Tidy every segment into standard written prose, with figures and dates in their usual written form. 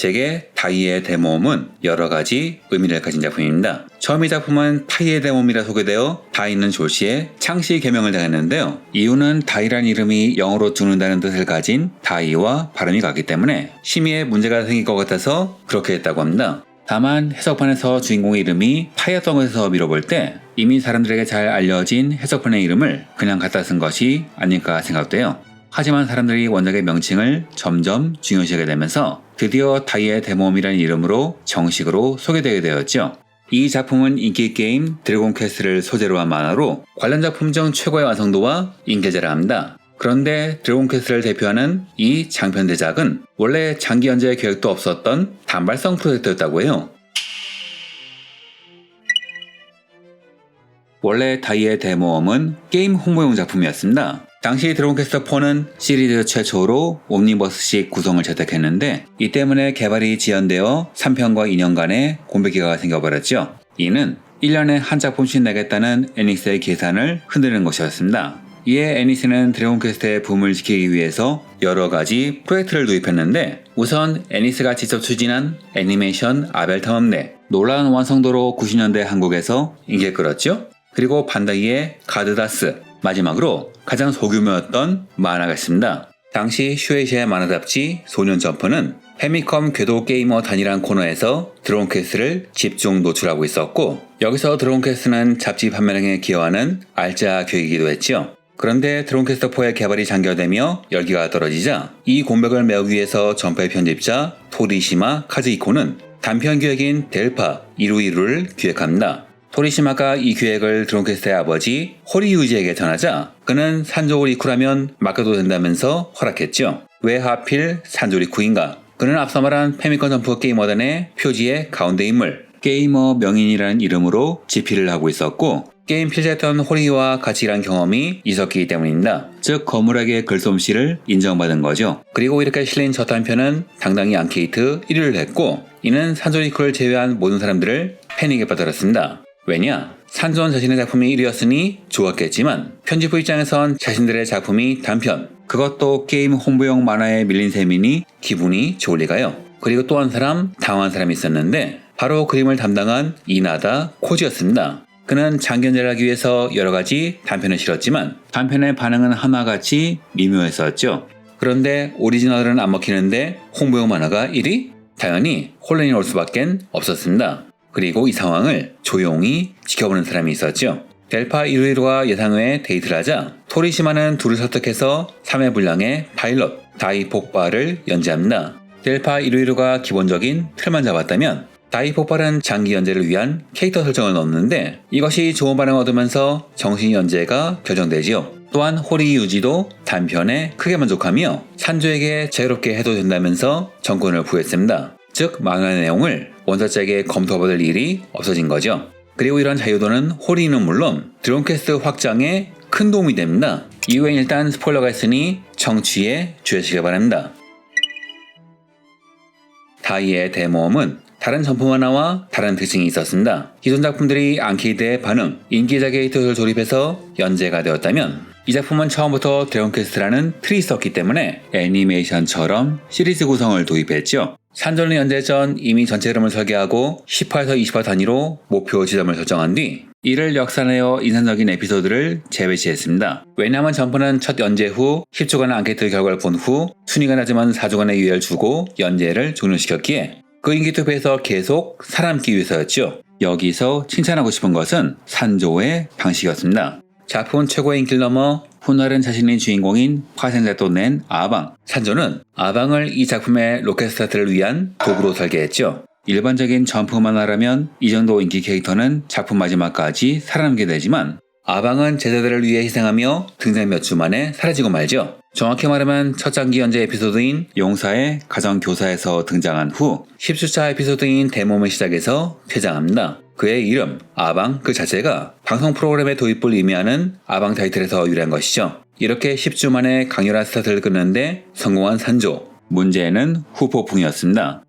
제게 다이의 대모험은 여러가지 의미를 가진 작품입니다. 처음 이 작품은 타이의 대모험이라 소개되어 다이는 졸시에 창시 개명을 당했는데요. 이유는 다이란 이름이 영어로 죽는다는 뜻을 가진 다이와 발음이 같기 때문에 심의에 문제가 생길 것 같아서 그렇게 했다고 합니다. 다만 해석판에서 주인공의 이름이 타이였던 것에서 미뤄볼 때 이미 사람들에게 잘 알려진 해석판의 이름을 그냥 갖다 쓴 것이 아닐까 생각돼요. 하지만 사람들이 원작의 명칭을 점점 중요시하게 되면서 드디어 다이의 대모험이라는 이름으로 정식으로 소개되게 되었죠. 이 작품은 인기 게임 드래곤 퀘스트를 소재로 한 만화로 관련 작품 중 최고의 완성도와 인기를 자랑합니다. 그런데 드래곤 퀘스트를 대표하는 이 장편 대작은 원래 장기 연재 계획도 없었던 단발성 프로젝트였다고 해요. 원래 다이의 대모험은 게임 홍보용 작품이었습니다. 당시 드래곤 퀘스트 4는 시리즈 최초로 옴니버스식 구성을 채택했는데 이 때문에 개발이 지연되어 3편과 2년간의 공백기가 생겨버렸죠. 이는 1년에 한 작품씩 내겠다는 애닉스의 계산을 흔드는 것이었습니다. 이에 애닉스는 드래곤 퀘스트의 붐을 지키기 위해서 여러가지 프로젝트를 도입했는데 우선 애닉스가 직접 추진한 애니메이션 아벨 탐험대, 놀라운 완성도로 90년대 한국에서 인기를 끌었죠. 그리고 반다이의 가드다스, 마지막으로 가장 소규모였던 만화가 있습니다. 당시 슈에이시의 만화 잡지 소년 점프는 패미컴 궤도 게이머 단일한 코너에서 드래곤 퀘스트를 집중 노출하고 있었고 여기서 드래곤 퀘스트는 잡지 판매량에 기여하는 알짜 기획이기도 했죠. 그런데 드래곤 퀘스트 4의 개발이 장기화되며 열기가 떨어지자 이 공백을 메우기 위해서 점프의 편집자 토리시마 카즈이코는 단편 기획인 델파 이루이루를 기획합니다. 토리시마가 이 기획을 드래곤 퀘스트의 아버지 호리유지에게 전하자 그는 산조리쿠라면 맡겨도 된다면서 허락했죠. 왜 하필 산조리쿠인가? 그는 앞서 말한 패미컴 점프 게이머단의 표지의 가운데 인물 게이머 명인이라는 이름으로 집필을 하고 있었고 게임 필자였던 호리와 같이 일한 경험이 있었기 때문입니다. 즉 거물에게 글솜씨를 인정받은 거죠. 그리고 이렇게 실린 첫 단편은 당당히 앙케이트 1위를 했고 이는 산조리쿠를 제외한 모든 사람들을 패닉에 빠뜨렸습니다. 왜냐? 산조는 자신의 작품이 1위였으니 좋았겠지만 편집부 입장에선 자신들의 작품이 단편, 그것도 게임 홍보용 만화에 밀린 셈이니 기분이 좋을 리가요. 그리고 또 한 사람, 당황한 사람이 있었는데 바로 그림을 담당한 이나다 코지였습니다. 그는 장기연재를 하기 위해서 여러가지 단편을 실었지만 단편의 반응은 하나같이 미묘했었죠. 그런데 오리지널은 안 먹히는데 홍보용 만화가 1위? 당연히 혼란이 올 수밖에 없었습니다. 그리고 이 상황을 조용히 지켜보는 사람이 있었죠. 델파 이루이루와 예상외에 데이트를 하자 토리시마는 둘을 설득해서 3회 분량의 파일럿 다이 폭발을 연재합니다. 델파 이루이루가 기본적인 틀만 잡았다면 다이 폭발은 장기 연재를 위한 캐릭터 설정을 넣었는데 이것이 좋은 반응을 얻으면서 정식 연재가 결정되지요. 또한 호리유지도 단편에 크게 만족하며 산조에게 자유롭게 해도 된다면서 정권을 부여했습니다. 즉 만화의 내용을 원작자에게 검토받을 일이 없어진 거죠. 그리고 이런 자유도는 호리는 물론 드래곤 퀘스트 확장에 큰 도움이 됩니다. 이후엔 일단 스포일러가 있으니 청취에 주의하시기 바랍니다. 다이의 대모험은 다른 점프 만화와 다른 특징이 있었습니다. 기존 작품들이 앙케이드의 반응, 인기작의 히트를 조립해서 연재가 되었다면 이 작품은 처음부터 드래곤 퀘스트라는 틀이 있었기 때문에 애니메이션처럼 시리즈 구성을 도입했죠. 산조는 연재 전 이미 전체 흐름을 설계하고 10화에서 20화 단위로 목표 지점을 설정한 뒤 이를 역산하여 인상적인 에피소드를 재배치했습니다. 왜냐하면 점프는 첫 연재 후 10주간의 앙케이트 결과를 본 후 순위가 낮으면 4주간의 유예를 주고 연재를 종료시켰기에 그 인기 투표에서 계속 살아남기 위해서였죠. 여기서 칭찬하고 싶은 것은 산조의 방식이었습니다. 작품 최고의 인기를 넘어 훗날은 자신의 주인공인 화생자도 낸 아방. 산조는 아방을 이 작품의 로켓 스타트를 위한 도구로 설계했죠. 일반적인 점프 만화라면 이 정도 인기 캐릭터는 작품 마지막까지 살아남게 되지만 아방은 제자들을 위해 희생하며 등장 몇 주 만에 사라지고 말죠. 정확히 말하면 첫 장기 연재 에피소드인 용사의 가정교사에서 등장한 후 10주차 에피소드인 대모험을 시작해서 퇴장합니다. 그의 이름, 아방 그 자체가 방송 프로그램의 도입을 의미하는 아방 타이틀에서 유래한 것이죠. 이렇게 10주 만에 강렬한 스타트를 끊는데 성공한 산조. 문제는 후폭풍이었습니다.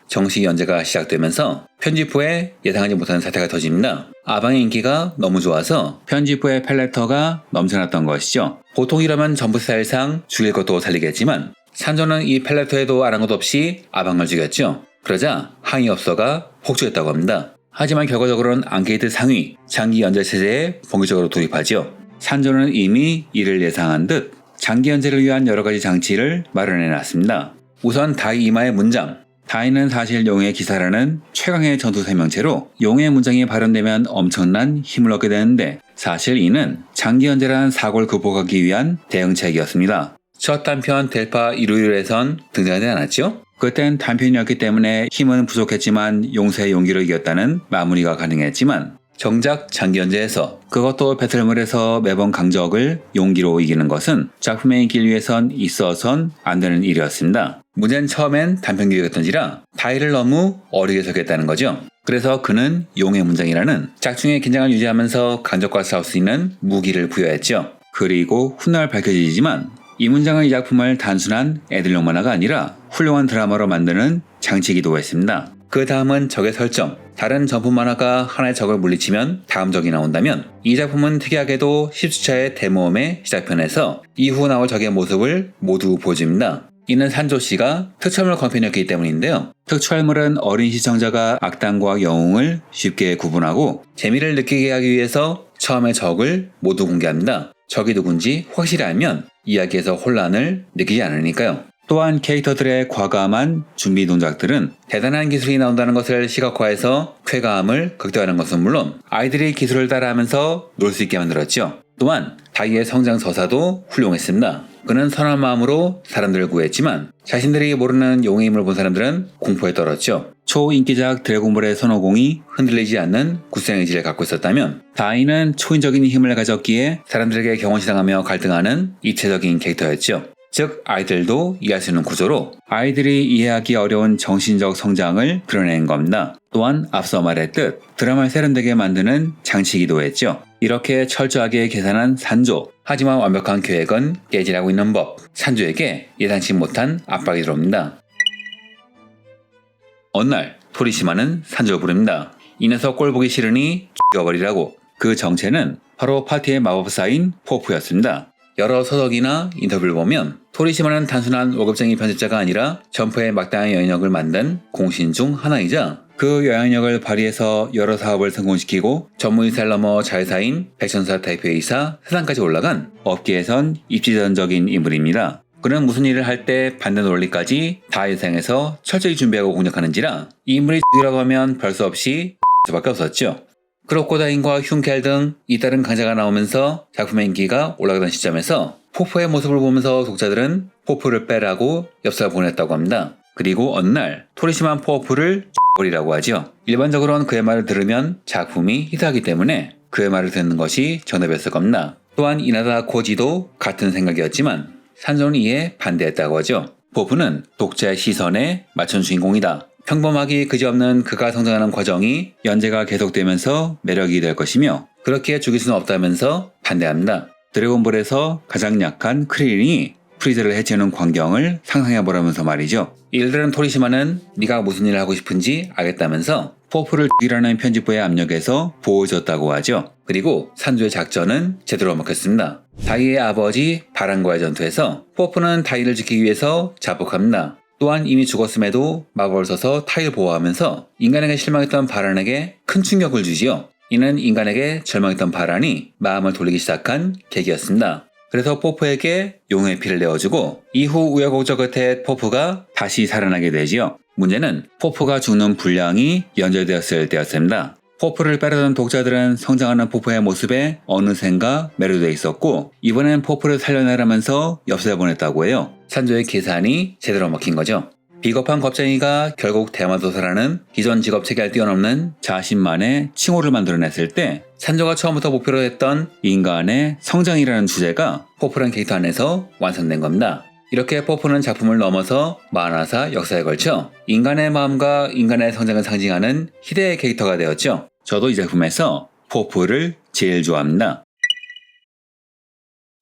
정식 연재가 시작되면서 편집부에 예상하지 못한 사태가 터집니다. 아방의 인기가 너무 좋아서 편집부의 펠레터가 넘쳐났던 것이죠. 보통이라면 점프 스타일상 죽일 것도 살리겠지만 산조는 이 펠레토에도 아랑곳 없이 아방을 죽였죠. 그러자 항의 업소가 폭주했다고 합니다. 하지만 결과적으로는 앙케이트 상위 장기 연재 체제에 본격적으로 돌입하죠. 산조는 이미 이를 예상한 듯 장기 연재를 위한 여러가지 장치를 마련해놨습니다. 우선 다이 이마의 문장. 다이는 사실 용의 기사라는 최강의 전투 설명체로 용의 문장이 발현되면 엄청난 힘을 얻게 되는데 사실 이는 장기 연재라는 사고를 극복하기 위한 대응책이었습니다. 첫 단편 델파 이루일에선 등장하지 않았죠? 그땐 단편이었기 때문에 힘은 부족했지만 용서의 용기로 이겼다는 마무리가 가능했지만 정작 장기 연재에서 그것도 배틀물에서 매번 강적을 용기로 이기는 것은 작품의 인기를 위해선 있어선 안 되는 일이었습니다. 문제는 처음엔 단편 기획이었던지라 다이를 너무 어리게 설계했다는 거죠. 그래서 그는 용의 문장이라는 짝중의 긴장을 유지하면서 강적과 싸울 수 있는 무기를 부여했죠. 그리고 훗날 밝혀지지만 이 문장은 이 작품을 단순한 애들용 만화가 아니라 훌륭한 드라마로 만드는 장치이기도 했습니다. 그 다음은 적의 설정. 다른 전품 만화가 하나의 적을 물리치면 다음 적이 나온다면 이 작품은 특이하게도 10주차의 대모험의 시작편에서 이후 나올 적의 모습을 모두 보여줍니다. 이는 산조씨가 특촬물 광편이었기 때문인데요. 특촬물은 어린 시청자가 악당과 영웅을 쉽게 구분하고 재미를 느끼게 하기 위해서 처음에 적을 모두 공개합니다. 적이 누군지 확실히 알면 이야기에서 혼란을 느끼지 않으니까요. 또한 캐릭터들의 과감한 준비 동작들은 대단한 기술이 나온다는 것을 시각화해서 쾌감을 극대화하는 것은 물론 아이들이 기술을 따라하면서 놀 수 있게 만들었죠. 또한 다이의 성장 서사도 훌륭했습니다. 그는 선한 마음으로 사람들을 구했지만 자신들이 모르는 용의 힘을 본 사람들은 공포에 떨었죠. 초인기작 드래곤볼의 손오공이 흔들리지 않는 굳세한 의지를 갖고 있었다면 다이는 초인적인 힘을 가졌기에 사람들에게 경원시당하며 갈등하는 입체적인 캐릭터였죠. 즉 아이들도 이해할 수 있는 구조로 아이들이 이해하기 어려운 정신적 성장을 그려낸 겁니다. 또한 앞서 말했듯 드라마를 세련되게 만드는 장치이기도 했죠. 이렇게 철저하게 계산한 산조. 하지만 완벽한 계획은 깨지라고 있는 법. 산조에게 예상치 못한 압박이 들어옵니다. 어느 날 토리시마는 산조를 부릅니다. 이 녀석 꼴 보기 싫으니 죽여버리라고. 그 정체는 바로 파티의 마법사인 포프였습니다. 여러 서적이나 인터뷰를 보면 토리시마는 단순한 월급쟁이 편집자가 아니라 점프의 막다한 영향력을 만든 공신 중 하나이자 그 영향력을 발휘해서 여러 사업을 성공시키고 전무이사를 넘어 자회사인 백천사 대표이사 세상까지 올라간 업계에선 입지전적인 인물입니다. 그는 무슨 일을 할 때 반대 논리까지 다 예상해서 철저히 준비하고 공략하는지라 이 인물이 죽이라고 하면 별 수 없이 수밖에 없었죠. 크로코다인과 흉켈 등 잇따른 강자가 나오면서 작품의 인기가 올라가던 시점에서 포프의 모습을 보면서 독자들은 포프를 빼라고 엽서를 보냈다고 합니다. 그리고 어느 날 토리시마 포프를 버리라고 하죠. 일반적으로는 그의 말을 들으면 작품이 희사하기 때문에 그의 말을 듣는 것이 정답이었을 겁니다. 또한 이나다 코지도 같은 생각이었지만 산조는 이에 반대했다고 하죠. 포프는 독자의 시선에 맞춘 주인공이다. 평범하기 그지없는 그가 성장하는 과정이 연재가 계속되면서 매력이 될 것이며 그렇게 죽일 수는 없다면서 반대합니다. 드래곤볼에서 가장 약한 크릴린이 프리즈를 해치우는 광경을 상상해보라면서 말이죠. 일들은 토리시마는 네가 무슨 일을 하고 싶은지 알겠다면서 포프를 죽이라는 편집부의 압력에서 보호해줬다고 하죠. 그리고 산조의 작전은 제대로 먹혔습니다. 다이의 아버지 바란과의 전투에서 포프는 다이를 지키기 위해서 자폭합니다. 또한 이미 죽었음에도 마법을 써서 타이를 보호하면서 인간에게 실망했던 바란에게 큰 충격을 주지요. 이는 인간에게 절망했던 바란이 마음을 돌리기 시작한 계기였습니다. 그래서 포프에게 용의 피를 내어주고 이후 우여곡절 끝에 포프가 다시 살아나게 되지요. 문제는 포프가 죽는 분량이 연재되었을 때였습니다. 포프를 빼려던 독자들은 성장하는 포프의 모습에 어느샌가 매료되어 있었고 이번엔 포프를 살려내라면서 엽서를 보냈다고 해요. 산조의 계산이 제대로 먹힌 거죠. 비겁한 겁쟁이가 결국 대마도사라는 기존 직업 체계를 뛰어넘는 자신만의 칭호를 만들어냈을 때 산조가 처음부터 목표로 했던 인간의 성장이라는 주제가 포프란 캐릭터 안에서 완성된 겁니다. 이렇게 포프는 작품을 넘어서 만화사 역사에 걸쳐 인간의 마음과 인간의 성장을 상징하는 희대의 캐릭터가 되었죠. 저도 이 작품에서 포프를 제일 좋아합니다.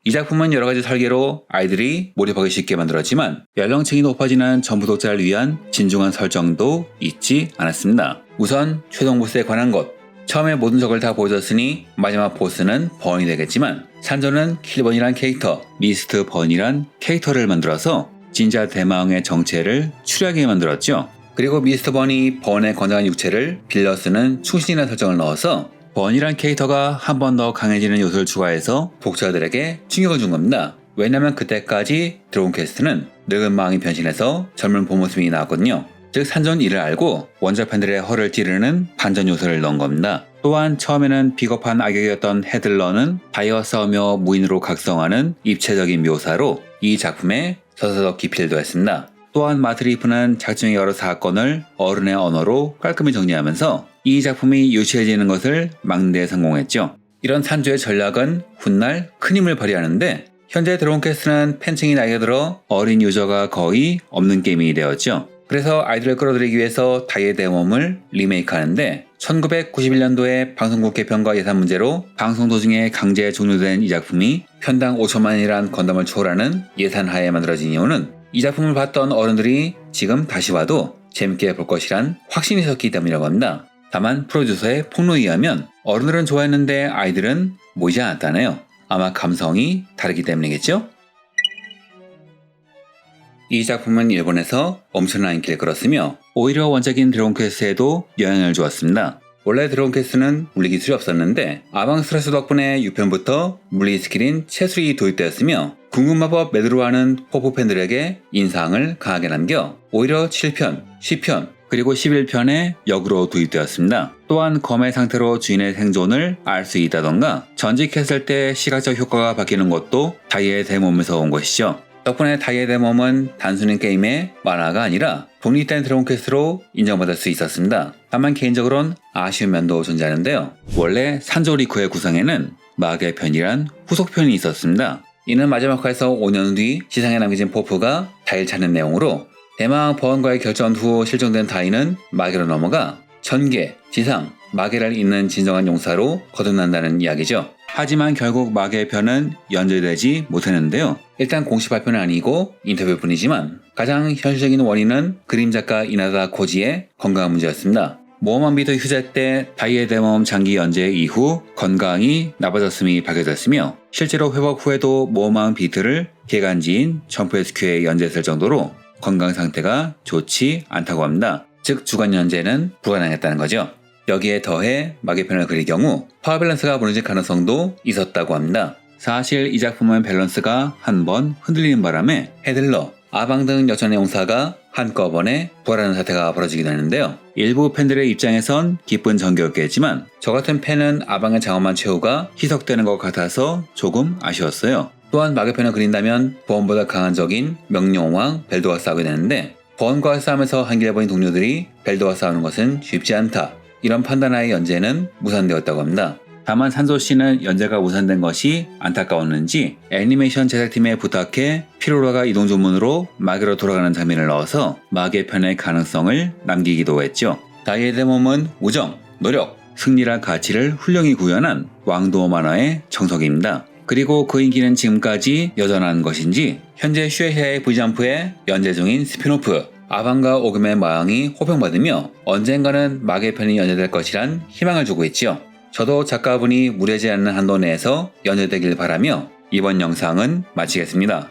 이 작품은 여러가지 설계로 아이들이 몰입하기 쉽게 만들었지만 연령층이 높아지는 전부 독자를 위한 진중한 설정도 잊지 않았습니다. 우선 최종 보스에 관한 것. 처음에 모든 적을 다 보여줬으니 마지막 보스는 번이 되겠지만 산조는 킬번이란 캐릭터, 미스트 번이란 캐릭터를 만들어서 진짜 대마왕의 정체를 추리하게 만들었죠. 그리고 미스터 번이 번의 건강한 육체를 빌려 쓰는 충신이라는 설정을 넣어서 번이란 캐릭터가 한 번 더 강해지는 요소를 추가해서 독자들에게 충격을 준 겁니다. 왜냐면 그때까지 드래곤 퀘스트는 늙은 마왕이 변신해서 젊은 본 모습이 나왔거든요. 즉 산전 이를 알고 원작 팬들의 허를 찌르는 반전 요소를 넣은 겁니다. 또한 처음에는 비겁한 악역이었던 헤들러는 다이와 싸우며 무인으로 각성하는 입체적인 묘사로 이 작품에 서서히 깊이를 더했습니다. 또한 마트리프는 작중의 여러 사건을 어른의 언어로 깔끔히 정리하면서 이 작품이 유치해지는 것을 막는 데 성공했죠. 이런 산조의 전략은 훗날 큰 힘을 발휘하는데 현재 드래곤 퀘스트는 팬층이 나이가 들어 어린 유저가 거의 없는 게임이 되었죠. 그래서 아이들을 끌어들이기 위해서 다이의 대몸을 리메이크하는데 1991년도에 방송국 개편과 예산 문제로 방송 도중에 강제 종료된 이 작품이 편당 5천만원이란 건담을 초월하는 예산하에 만들어진 이유는 이 작품을 봤던 어른들이 지금 다시 봐도 재밌게 볼 것이란 확신이 섰기 때문이라고 합니다. 다만 프로듀서의 폭로에 의하면 어른들은 좋아했는데 아이들은 모이지 않았다네요. 아마 감성이 다르기 때문이겠죠? 이 작품은 일본에서 엄청난 인기를 끌었으며 오히려 원작인 드래곤 퀘스트에도 영향을 주었습니다. 원래 드래곤 퀘스트는 물리 기술이 없었는데 아방스트러스 덕분에 6편부터 물리 스킬인 채술이 도입되었으며 궁극마법 메드로와는 포포 팬들에게 인상을 강하게 남겨 오히려 7편, 10편, 그리고 11편에 역으로 도입되었습니다. 또한 검의 상태로 주인의 생존을 알 수 있다던가 전직했을 때 시각적 효과가 바뀌는 것도 다이의 대몸에서 온 것이죠. 덕분에 다이의 대몸은 단순히 게임의 만화가 아니라 독립된 드래곤 퀘스트로 인정받을 수 있었습니다. 다만 개인적으로는 아쉬운 면도 존재하는데요. 원래 산조 리코의 구성에는 마계 편이란 후속편이 있었습니다. 이는 마지막 화에서 5년 뒤 지상에 남겨진 포프가 다이를 찾는 내용으로 대마왕 버언과의 결전 후 실종된 다이는 마계로 넘어가 전계, 지상, 마계를 잇는 진정한 용사로 거듭난다는 이야기죠. 하지만 결국 마계의 편은 연재되지 못했는데요. 일단 공식 발표는 아니고 인터뷰뿐이지만 가장 현실적인 원인은 그림 작가 이나다 코지의 건강 문제였습니다. 모험왕 비트 휴재 때 다이의 대모험 장기 연재 이후 건강이 나빠졌음이 밝혀졌으며 실제로 회복 후에도 모험왕 비트를 개간지인 점프 SQ에 연재했을 정도로 건강 상태가 좋지 않다고 합니다. 즉 주간 연재는 불가능했다는 거죠. 여기에 더해 마계편을 그릴 경우 파워 밸런스가 무너질 가능성도 있었다고 합니다. 사실 이 작품은 밸런스가 한번 흔들리는 바람에 헤들러, 아방 등 여전의 용사가 한꺼번에 부활하는 사태가 벌어지기도 했는데요. 일부 팬들의 입장에선 기쁜 전개였겠지만 저 같은 팬은 아방의 장엄한 최후가 희석되는 것 같아서 조금 아쉬웠어요. 또한 마계편을 그린다면 버언보다 강한 적인 명령왕 벨도와 싸우게 되는데 버언과 싸움에서 한계를 보인 동료들이 벨도와 싸우는 것은 쉽지 않다. 이런 판단하에 연재는 무산되었다고 합니다. 다만 산소씨는 연재가 무산된 것이 안타까웠는지 애니메이션 제작팀에 부탁해 피로라가 이동 조문으로 마계로 돌아가는 장면을 넣어서 마계편의 가능성을 남기기도 했죠. 다이의 대몸은 우정, 노력, 승리란 가치를 훌륭히 구현한 왕도 만화의 정석입니다. 그리고 그 인기는 지금까지 여전한 것인지 현재 슈에히아의 V점프에 연재 중인 스피노프 아방과 오금의 마왕이 호평받으며 언젠가는 마계편이 연재될 것이란 희망을 주고 있지요. 저도 작가분이 무리하지 않는 한도 내에서 연재되길 바라며 이번 영상은 마치겠습니다.